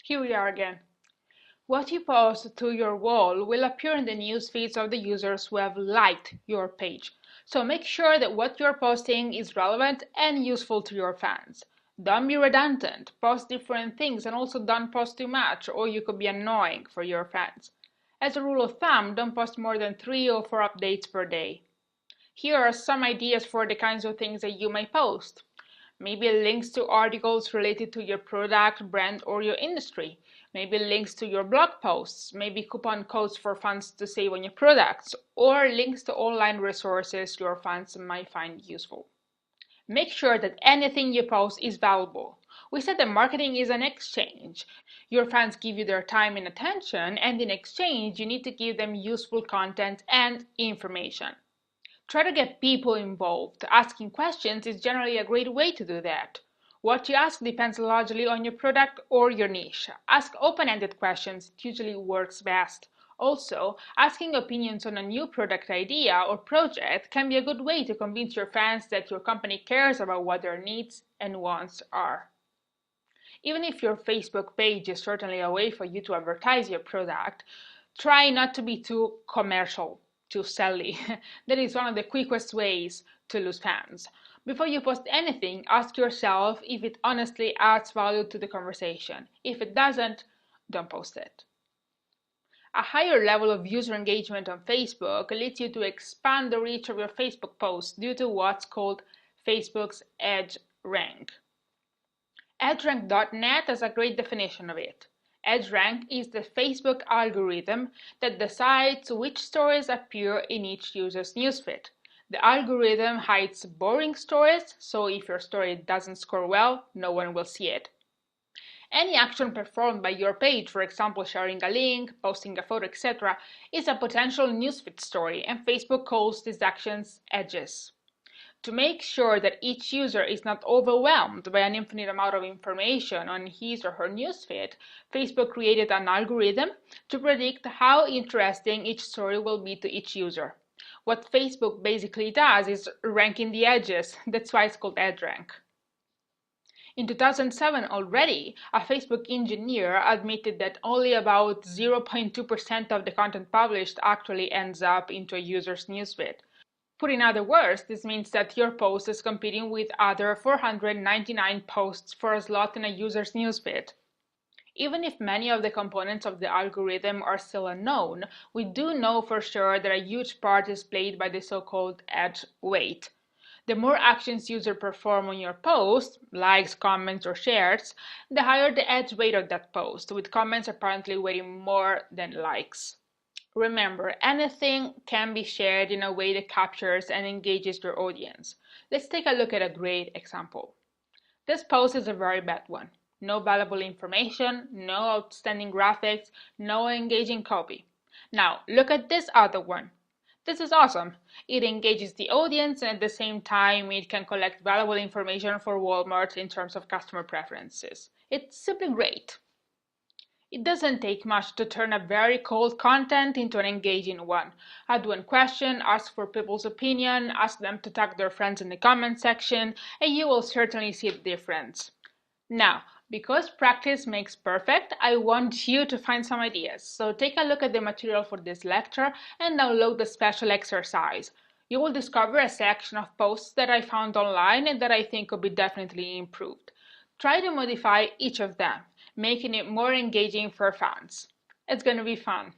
Here we are again. What you post to your wall will appear in the news feeds of the users who have liked your page. So make sure that what you're posting is relevant and useful to your fans. Don't be redundant, post different things, and also don't post too much or you could be annoying for your fans. As a rule of thumb, don't post more than 3 or 4 updates per day. Here are some ideas for the kinds of things that you may post. Maybe links to articles related to your product, brand, or your industry. Maybe links to your blog posts, maybe coupon codes for fans to save on your products, or links to online resources your fans might find useful. Make sure that anything you post is valuable. We said that marketing is an exchange. Your fans give you their time and attention, and in exchange, you need to give them useful content and information. Try to get people involved. Asking questions is generally a great way to do that. What you ask depends largely on your product or your niche. Ask open-ended questions. It usually works best. Also, asking opinions on a new product idea or project can be a good way to convince your fans that your company cares about what their needs and wants are. Even if your Facebook page is certainly a way for you to advertise your product, try not to be too commercial, too selly. That is one of the quickest ways to lose fans. Before you post anything, ask yourself if it honestly adds value to the conversation. If it doesn't, don't post it. A higher level of user engagement on Facebook leads you to expand the reach of your Facebook posts due to what's called Facebook's EdgeRank. EdgeRank.net has a great definition of it. EdgeRank is the Facebook algorithm that decides which stories appear in each user's newsfeed. The algorithm hides boring stories, so if your story doesn't score well, no one will see it. Any action performed by your page, for example sharing a link, posting a photo, etc., is a potential newsfeed story, and Facebook calls these actions edges. To make sure that each user is not overwhelmed by an infinite amount of information on his or her newsfeed, Facebook created an algorithm to predict how interesting each story will be to each user. What Facebook basically does is ranking the edges. That's why it's called EdgeRank. In 2007 already, a Facebook engineer admitted that only about 0.2% of the content published actually ends up into a user's newsfeed. Put in other words, this means that your post is competing with other 499 posts for a slot in a user's newsfeed. Even if many of the components of the algorithm are still unknown, we do know for sure that a huge part is played by the so-called edge weight. The more actions users perform on your post, likes, comments, or shares, the higher the edge weight of that post, with comments apparently weighing more than likes. Remember, anything can be shared in a way that captures and engages your audience. Let's take a look at a great example. This post is a very bad one. No valuable information, no outstanding graphics, no engaging copy. Now, look at this other one. This is awesome. It engages the audience and at the same time it can collect valuable information for Walmart in terms of customer preferences. It's simply great. It doesn't take much to turn a very cold content into an engaging one. Add one question, ask for people's opinion, ask them to tag their friends in the comment section, and you will certainly see the difference. Now, because practice makes perfect, I want you to find some ideas. So take a look at the material for this lecture and download the special exercise. You will discover a selection of posts that I found online and that I think could be definitely improved. Try to modify each of them, making it more engaging for fans. It's going to be fun.